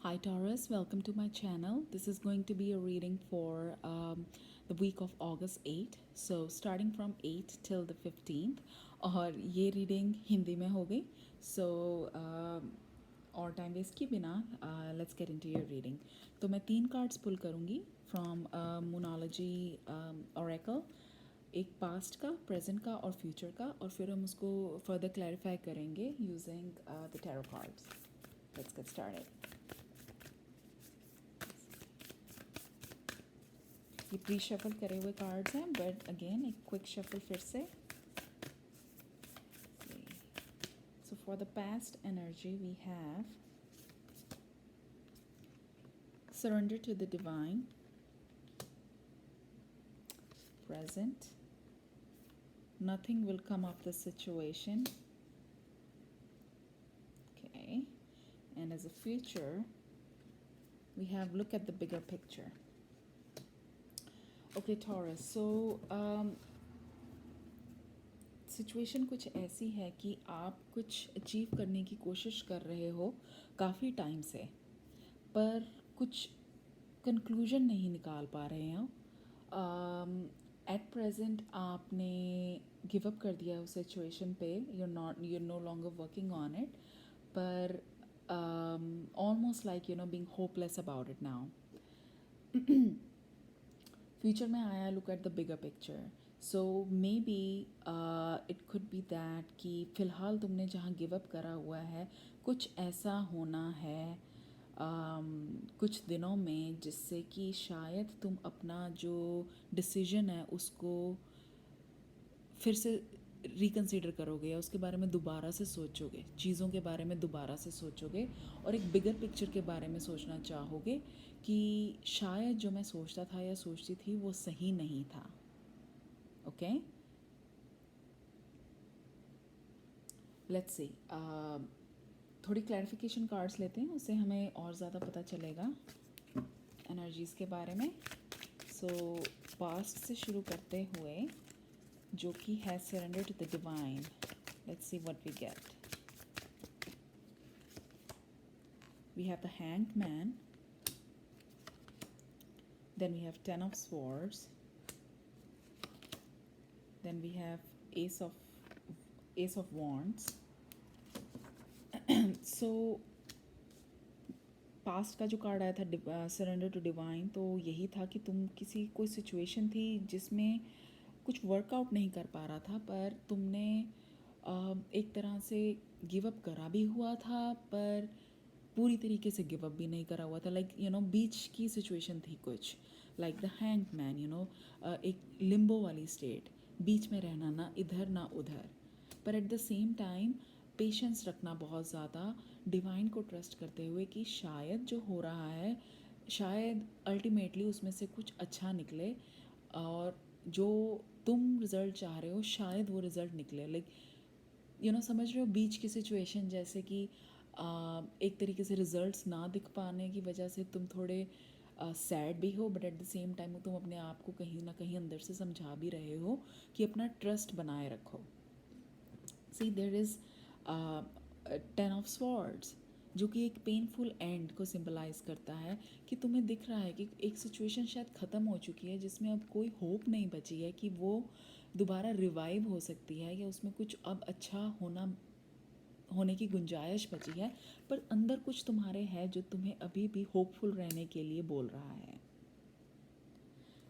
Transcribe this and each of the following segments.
Hi Taurus, welcome to my channel. This is going to be a reading for the week of August 8. So starting from 8 till the 15th और ये reading Hindi में हो गई. So और time waste किए बिना let's get into your reading. तो मैं 3 cards pull करूँगी from Moonology Oracle. एक पास्ट का, प्रेजेंट का और फ्यूचर का, और फिर हम उसको फर्दर क्लैरिफाई करेंगे using the tarot cards. Let's get started. ये प्री शफल करे हुए कार्ड्स हैं, बट अगेन एक क्विक शफल फिर से. So for the past energy we have surrender to the divine, present, nothing will come of the situation, okay, and as a future we have look at the bigger picture. Okay Taurus, so situation कुछ ऐसी है कि आप कुछ achieve करने की कोशिश कर रहे हो काफ़ी टाइम से, पर कुछ कंक्लूजन नहीं निकाल पा रहे हो. एट प्रेजेंट आपने गिव अप कर दिया उस सिचुएशन पे. you're no longer working on it, पर almost like being hopeless about it now. Future में आया look at the bigger picture. So may be it could be that कि फ़िलहाल तुमने जहाँ गिव अप करा हुआ है कुछ ऐसा होना है कुछ दिनों में जिससे कि शायद तुम अपना जो डिसीजन है उसको फिर से रिकन्सिडर करोगे या उसके बारे में दोबारा से सोचोगे, चीज़ों के बारे में दोबारा से सोचोगे और एक बिगर पिक्चर के बारे में सोचना चाहोगे कि शायद जो मैं सोचता था या सोचती थी वो सही नहीं था. Okay, let's see. थोड़ी क्लैरिफिकेशन कार्ड्स लेते हैं, उससे हमें और ज़्यादा पता चलेगा एनर्जीज़ के बारे में. सो पास्ट से शुरू करते हुए जो कि है surrender to the divine. Let's see what we get. We have the Hanged Man, then we have Ten of Swords, then we have Ace of Wands. So past का जो कार्ड आया था सरेंडर टू डिवाइन, तो यही था कि तुम कोई सिचुएशन थी जिसमें कुछ वर्कआउट नहीं कर पा रहा था, पर तुमने एक तरह से गिव अप करा भी हुआ था पर पूरी तरीके से गिव अप भी नहीं करा हुआ था. लाइक बीच की सिचुएशन थी कुछ, लाइक द हैंग मैन, एक लिम्बो वाली स्टेट, बीच में रहना, ना इधर ना उधर, पर eight the same time patience रखना बहुत ज़्यादा, डिवाइन को ट्रस्ट करते हुए कि शायद जो हो रहा है शायद अल्टीमेटली उसमें से कुछ अच्छा निकले और जो तुम रिज़ल्ट चाह रहे हो शायद वो रिज़ल्ट निकले. लाइक समझ रहे हो, बीच की सिचुएशन जैसे कि एक तरीके से रिजल्ट्स ना दिख पाने की वजह से तुम थोड़े सैड भी हो, but at the same time तुम अपने आप को कहीं ना कहीं अंदर से समझा भी रहे हो कि अपना ट्रस्ट बनाए रखो. See there is ten of swords जो कि एक पेनफुल एंड को सिंबलाइज करता है कि तुम्हें दिख रहा है कि एक सिचुएशन शायद ख़त्म हो चुकी है जिसमें अब कोई होप नहीं बची है कि वो दोबारा रिवाइव हो सकती है या उसमें कुछ अब अच्छा होने की गुंजाइश बची है, पर अंदर कुछ तुम्हारे है जो तुम्हें अभी भी होपफुल रहने के लिए बोल रहा है.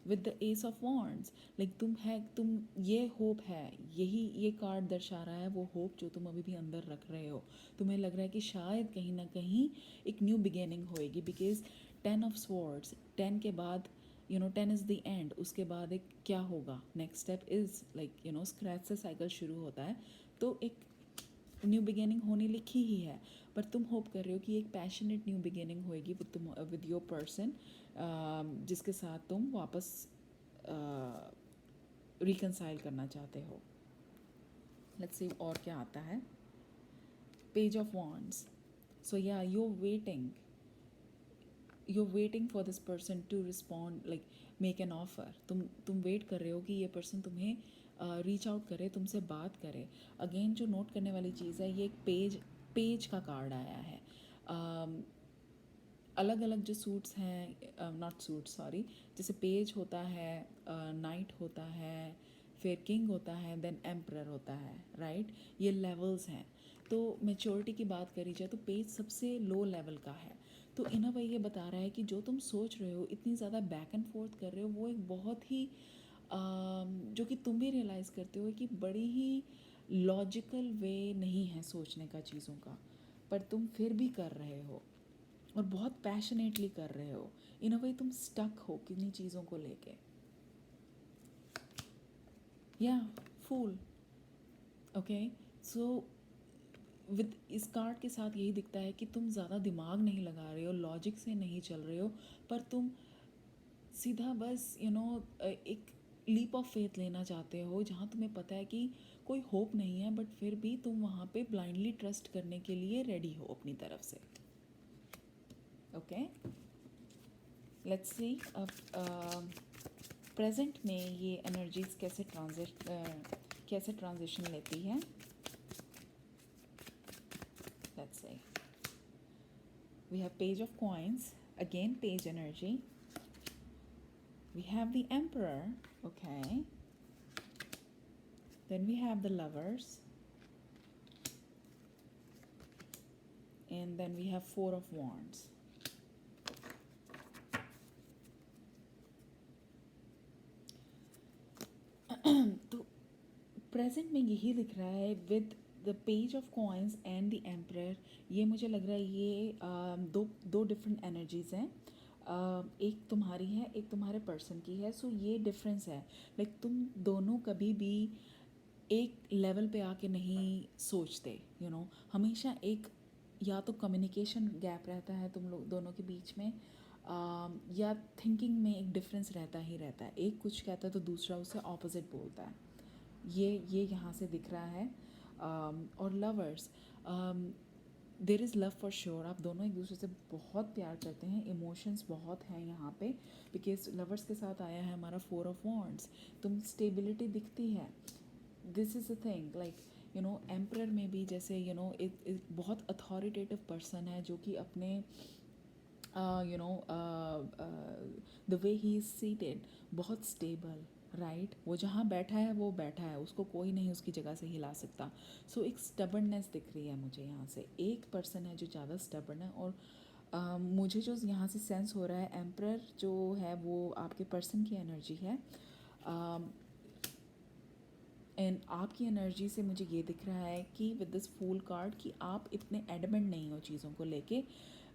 With the S of wands, like तुम ये होप है, ये कार्ड दर्शा रहा है वो होप जो तुम अभी भी अंदर रख रहे हो. तुम्हें लग रहा है कि शायद कहीं ना कहीं एक न्यू बिगिनिंग होएगी, बिकॉज 10 ऑफ स्वॉर्ड्स, 10 के बाद 10 इज़ द एंड, उसके बाद एक क्या होगा, next step is like scratch से साइकिल शुरू होता है. तो एक न्यू बिगिनिंग होने लिखी ही है, पर तुम होप कर रहे हो कि एक पैशनेट न्यू बिगिनिंग होएगी विद योर पर्सन जिसके साथ तुम वापस रिकनसाइल करना चाहते हो. लेट्स सी और क्या आता है. Page of wands. सो या you're waiting for this person to respond, like make an offer. तुम वेट कर रहे हो कि ये पर्सन तुम्हें रीच आउट करे, तुमसे बात करे. अगेन जो नोट करने वाली चीज़ है, ये एक पेज का कार्ड आया है. अलग अलग जो सूट्स हैं, नॉट सूट सॉरी, जैसे पेज होता है, नाइट होता है, फिर किंग होता है, देन एम्परर होता है, राइट। ये लेवल्स हैं। तो मेच्योरिटी की बात करी जाए तो पेज सबसे लो लेवल का है। तो इन अ वे ये बता रहा है कि जो तुम सोच रहे हो, इतनी ज़्यादा बैक एंड फोर्थ कर रहे हो, वो एक बहुत ही जो कि तुम भी रियलाइज़ करते हो कि बड़ी ही लॉजिकल वे नहीं है सोचने का चीज़ों का, पर तुम फिर भी कर रहे हो और बहुत पैशनेटली कर रहे हो। इन अ वे तुम स्टक हो किन्हीं चीज़ों को लेके। या फूल। ओके, सो विद इस कार्ड के साथ यही दिखता है कि तुम ज़्यादा दिमाग नहीं लगा रहे हो, लॉजिक से नहीं चल रहे हो, पर तुम सीधा बस एक लीप ऑफ फेथ लेना चाहते हो जहाँ तुम्हें पता है कि कोई होप नहीं है, बट फिर भी तुम वहाँ पे ब्लाइंडली ट्रस्ट करने के लिए रेडी हो अपनी तरफ से। ओके, लेट्स सी अब प्रेजेंट में ये एनर्जीज कैसे ट्रांजिशन लेती है। Let's see we have page of coins, again page energy, we have the emperor, okay, then we have the lovers, and then we have four of wands. तो present में यही दिख रहा है with the page of coins and the emperor. ये मुझे लग रहा है ये दो दो डिफरेंट एनर्जीज़ हैं। एक तुम्हारी है, एक तुम्हारे पर्सन की है। सो ये डिफरेंस है, लाइक तुम दोनों कभी भी एक लेवल पे आके नहीं सोचते, हमेशा एक या तो कम्युनिकेशन गैप रहता है तुम लोग दोनों के बीच में, या थिंकिंग में एक डिफरेंस रहता ही रहता है। एक कुछ कहता है तो दूसरा उससे ऑपोजिट बोलता है। ये यहाँ से दिख रहा है। और lovers, there is love for sure. आप दोनों एक दूसरे से बहुत प्यार करते हैं, इमोशंस बहुत हैं यहाँ पे, बिकॉज लवर्स के साथ आया है हमारा फोर ऑफ वॉन्ड्स। तुम स्टेबिलिटी दिखती है। This is a thing, like emperor में भी जैसे एक बहुत अथॉरिटेटिव पर्सन है जो कि अपने the way he is seated बहुत स्टेबल, राइट। वो जहाँ बैठा है वो बैठा है, उसको कोई नहीं उसकी जगह से हिला सकता। सो एक स्टबर्ननेस दिख रही है मुझे यहाँ से। एक पर्सन है जो ज़्यादा स्टबर्न है, और मुझे जो यहाँ से सेंस हो रहा है, एम्परर जो है वो आपके पर्सन की एनर्जी है, एंड आपकी एनर्जी से मुझे ये दिख रहा है कि विद दिस फूल कार्ड कि आप इतने एडमेंट नहीं हो चीज़ों को लेके।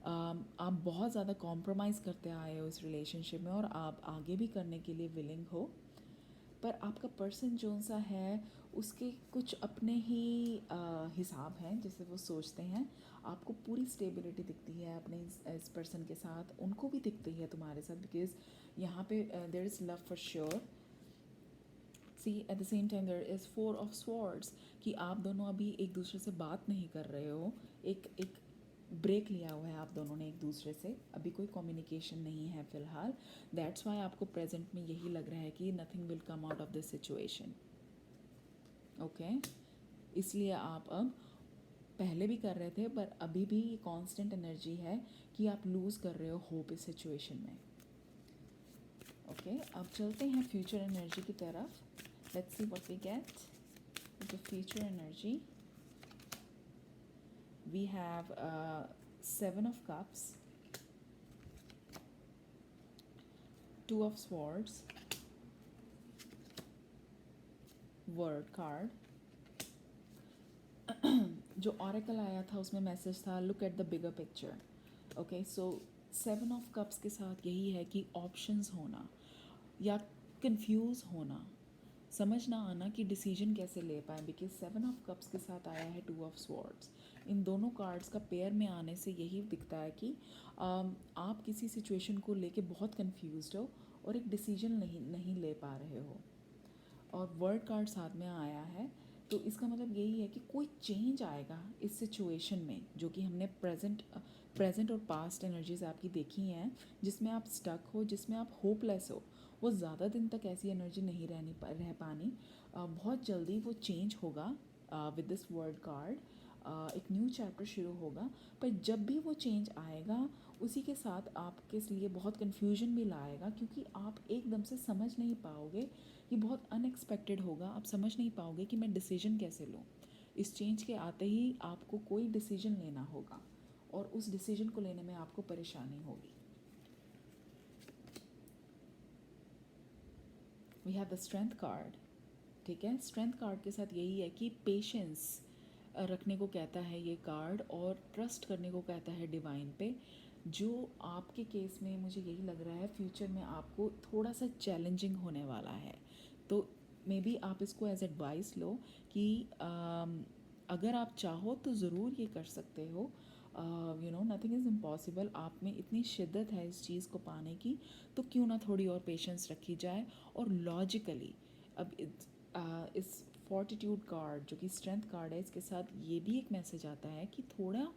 आप बहुत ज़्यादा कॉम्प्रोमाइज़ करते आए हो इस रिलेशनशिप में, और आप आगे भी करने के लिए विलिंग हो। पर आपका पर्सन जो सा है उसके कुछ अपने ही हिसाब हैं जैसे वो सोचते हैं। आपको पूरी स्टेबिलिटी दिखती है अपने इस पर्सन के साथ, उनको भी दिखती है तुम्हारे साथ, बिकॉज यहाँ पे there is love for sure. See at the same time there is four of swords, कि आप दोनों अभी एक दूसरे से बात नहीं कर रहे हो। एक ब्रेक लिया हुआ है आप दोनों ने एक दूसरे से, अभी कोई कम्युनिकेशन नहीं है फ़िलहाल। दैट्स वाई आपको प्रेजेंट में यही लग रहा है कि nothing will come out of this situation. Okay, इसलिए आप अब पहले भी कर रहे थे, पर अभी भी ये कॉन्स्टेंट एनर्जी है कि आप लूज़ कर रहे हो होप इस सिचुएशन में। ओके, अब चलते हैं फ्यूचर एनर्जी की तरफ। Let's see what we get the future energy. We have Seven of Cups, Two of Swords, Word card. जो ऑरेकल आया था उसमें मैसेज था look at the bigger picture. Okay, so seven of cups के साथ यही है कि ऑप्शंस होना या कंफ्यूज होना, समझ ना आना कि डिसीजन कैसे ले पाए, बिकॉज सेवन ऑफ कप्स के साथ आया है टू ऑफ स्वॉर्ड्स। इन दोनों कार्ड्स का पेयर में आने से यही दिखता है कि आप किसी सिचुएशन को लेके बहुत कंफ्यूज्ड हो और एक डिसीजन नहीं ले पा रहे हो। और वर्ड कार्ड साथ में आया है, तो इसका मतलब यही है कि कोई चेंज आएगा इस सिचुएशन में, जो कि हमने प्रेजेंट और पास्ट एनर्जीज आपकी देखी हैं, जिसमें आप स्टक हो, जिसमें आप होपलेस हो। वो ज़्यादा दिन तक ऐसी एनर्जी नहीं रह पानी। बहुत जल्दी वो चेंज होगा विद दिस वर्ड कार्ड। एक न्यू चैप्टर शुरू होगा। पर जब भी वो चेंज आएगा उसी के साथ आपके लिए बहुत कन्फ्यूजन भी लाएगा, क्योंकि आप एकदम से समझ नहीं पाओगे, ये बहुत अनएक्सपेक्टेड होगा, आप समझ नहीं पाओगे कि मैं डिसीजन कैसे लूँ। इस चेंज के आते ही आपको कोई डिसीजन लेना होगा और उस डिसीजन को लेने में आपको परेशानी होगी। We have the strength card. ठीक है, स्ट्रेंथ कार्ड के साथ यही है कि पेशेंस रखने को कहता है ये कार्ड, और ट्रस्ट करने को कहता है डिवाइन पे। जो आपके केस में मुझे यही लग रहा है फ्यूचर में आपको थोड़ा सा चैलेंजिंग होने वाला है, तो मे बी आप इसको एज एडवाइस लो कि अगर आप चाहो तो ज़रूर ये कर सकते हो। You know, nothing is impossible. आप में इतनी शिद्दत है इस चीज़ को पाने की, तो क्यों ना थोड़ी और पेशेंस रखी जाए और लॉजिकली। अब इस फोर्टिट्यूड कार्ड जो कि स्ट्रेंथ कार्ड है, इसके साथ ये भी एक मैसेज आता है कि थोड़ा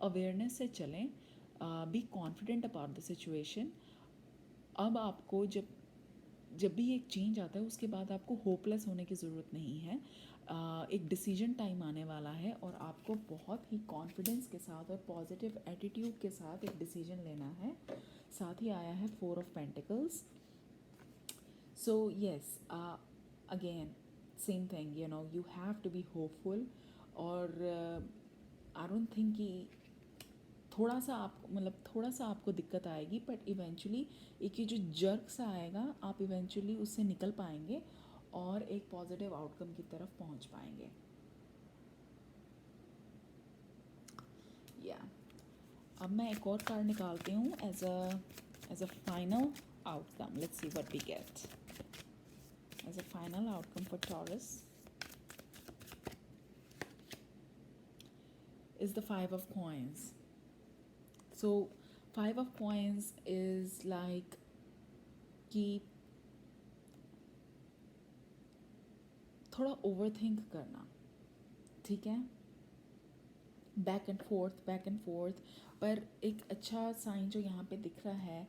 अवेयरनेस से चलें, be confident about the situation. अब आपको जब भी एक चेंज आता है उसके बाद आपको होपलेस होने की ज़रूरत नहीं है। एक डिसीजन टाइम आने वाला है और आपको बहुत ही कॉन्फिडेंस के साथ और पॉजिटिव एटीट्यूड के साथ एक डिसीजन लेना है। साथ ही आया है 4 of pentacles. So yes, again same thing, you know, you have to be hopeful. और आई डोंट थिंक कि थोड़ा सा आप मतलब थोड़ा सा आपको दिक्कत आएगी, बट इवेंचुअली एक ये जो जर्क सा आएगा, आप इवेंचुअली उससे निकल पाएंगे और एक पॉजिटिव आउटकम की तरफ पहुंच पाएंगे। या अब मैं एक और कार्ड निकालती हूँ as a final outcome. Let's see what we get as a final outcome for Taurus. Is the 5 of coins. So 5 of coins is like कि थोड़ा ओवर थिंक करना, ठीक है, बैक एंड फोर्थ। पर एक अच्छा साइन जो यहाँ पे दिख रहा है,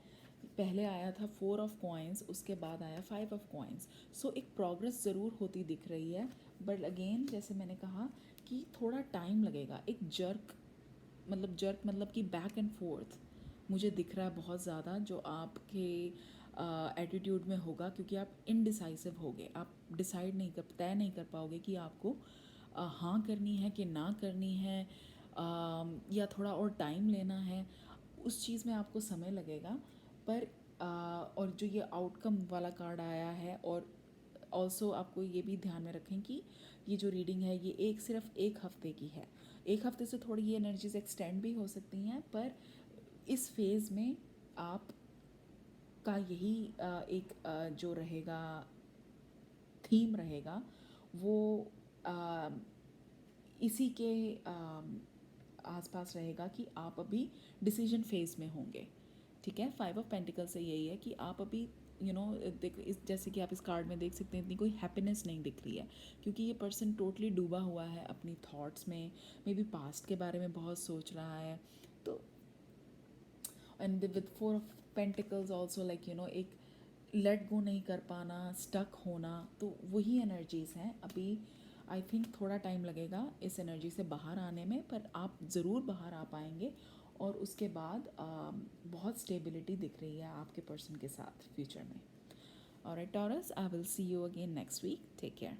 पहले आया था 4 of coins, उसके बाद आया 5 of coins। सो एक प्रोग्रेस ज़रूर होती दिख रही है, बट अगेन जैसे मैंने कहा कि थोड़ा टाइम लगेगा। एक जर्क मतलब कि बैक एंड फोर्थ मुझे दिख रहा है बहुत ज़्यादा, जो आपके एटीट्यूड में होगा, क्योंकि आप इनडिसाइसिव होगे। आप तय नहीं कर पाओगे कि आपको हाँ करनी है कि ना करनी है, या थोड़ा और टाइम लेना है। उस चीज़ में आपको समय लगेगा। पर और जो ये आउटकम वाला कार्ड आया है, और ऑल्सो आपको ये भी ध्यान में रखें कि ये जो रीडिंग है ये सिर्फ एक हफ्ते की है। एक हफ्ते से थोड़ी ये एनर्जीज एक्सटेंड भी हो सकती हैं, पर इस फेज़ में आप का यही एक जो रहेगा, थीम रहेगा, वो इसी के आसपास रहेगा कि आप अभी डिसीजन फेज में होंगे। ठीक है, 5 ऑफ पेंटिकल से यही है कि आप अभी यू नो देखो, इस जैसे कि आप इस कार्ड में देख सकते हैं, इतनी कोई हैप्पीनेस नहीं दिख रही है, क्योंकि ये पर्सन टोटली डूबा हुआ है अपनी थॉट्स में, मे बी पास्ट के बारे में बहुत सोच रहा है। तो and with 4 of pentacles also like you know, एक लेट गो नहीं कर पाना, स्टक होना, तो वही एनर्जीज हैं अभी। आई थिंक थोड़ा टाइम लगेगा इस एनर्जी से बाहर आने में, पर आप ज़रूर बाहर आ पाएंगे। और उसके बाद बहुत स्टेबिलिटी दिख रही है आपके पर्सन के साथ फ्यूचर में। Alright Taurus, I will see you again next week. Take care.